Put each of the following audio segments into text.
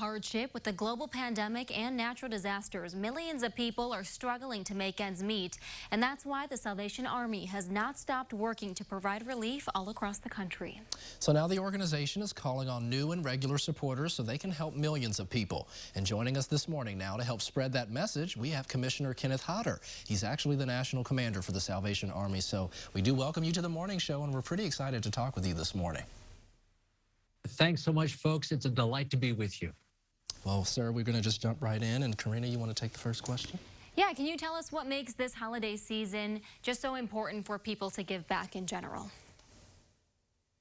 hardship with the global pandemic and natural disasters. Millions of people are struggling to make ends meet, and that's why the Salvation Army has not stopped working to provide relief all across the country. So now the organization is calling on new and regular supporters so they can help millions of people. And joining us this morning now to help spread that message, we have Commissioner Kenneth HODDER. He's actually the national commander for the Salvation Army. So we do welcome you to the morning show, and we're pretty excited to talk with you this morning. Thanks so much, folks. It's a delight to be with you. Well, sir, we're going to just jump right in. And KARINA, you want to take the first question? Yeah, can you tell us what makes this holiday season just so important for people to give back in general?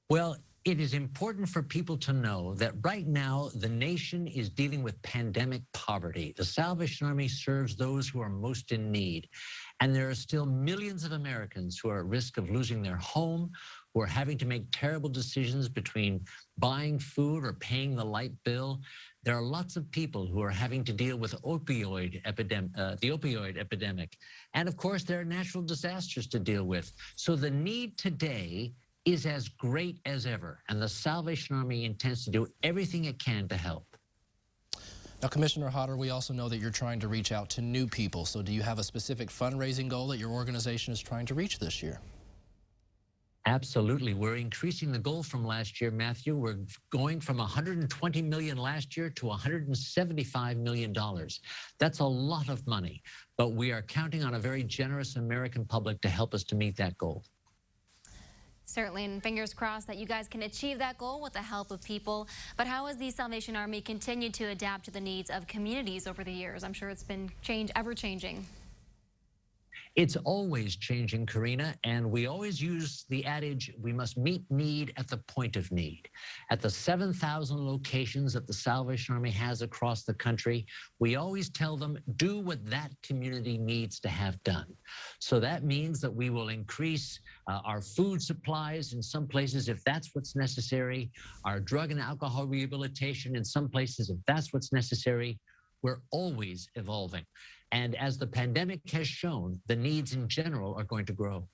Well, it is important for people to know that right now the nation is dealing with pandemic poverty. The Salvation Army serves those who are most in need. And there are still millions of Americans who are at risk of losing their home, who are having to make terrible decisions between buying food or paying the light bill. There are lots of people who are having to deal with the opioid epidemic. And of course, there are natural disasters to deal with. So the need today is as great as ever. And the Salvation Army intends to do everything it can to help. Now, Commissioner HODDER, we also know that you're trying to reach out to new people. So do you have a specific fundraising goal that your organization is trying to reach this year? Absolutely. We're increasing the goal from last year, Matthew. We're going from $120 million last year to $175 million. That's a lot of money, but we are counting on a very generous American public to help us to meet that goal. Certainly, and fingers crossed that you guys can achieve that goal with the help of people. But how has the Salvation Army continued to adapt to the needs of communities over the years? I'm sure it's been ever-changing. It's always changing, KARINA, and we always use the adage, we must meet need at the point of need. At the 7,000 locations that the Salvation Army has across the country, we always tell them, do what that community needs to have done. So that means that we will increase our food supplies in some places if that's what's necessary, our drug and alcohol rehabilitation in some places if that's what's necessary. We're always evolving. And as the pandemic has shown, the needs in general are going to grow.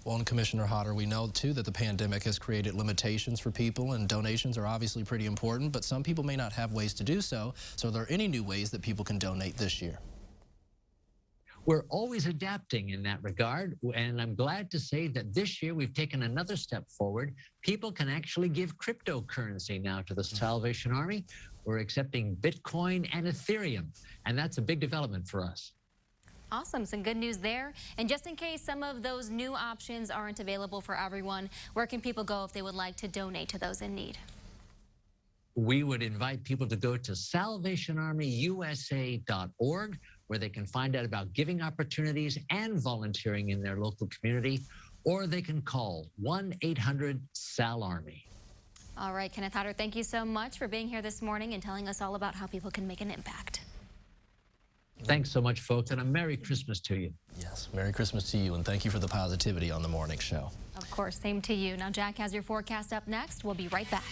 Well, and Commissioner HODDER, we know, too, that the pandemic has created limitations for people, and donations are obviously pretty important, but some people may not have ways to do so. So are there any new ways that people can donate this year? We're always adapting in that regard, and I'm glad to say that this year we've taken another step forward. People can actually give cryptocurrency now to the Salvation Army. We're accepting Bitcoin and Ethereum, and that's a big development for us. Awesome, some good news there. And just in case some of those new options aren't available for everyone, where can people go if they would like to donate to those in need? We would invite people to go to salvationarmyusa.org, where they can find out about giving opportunities and volunteering in their local community, or they can call 1-800-SAL-ARMY. All right, Kenneth HODDER, thank you so much for being here this morning and telling us all about how people can make an impact. Thanks so much, folks, and a Merry Christmas to you. Yes, Merry Christmas to you, and thank you for the positivity on the morning show. Of course, same to you. Now, Jack has your forecast up next. We'll be right back.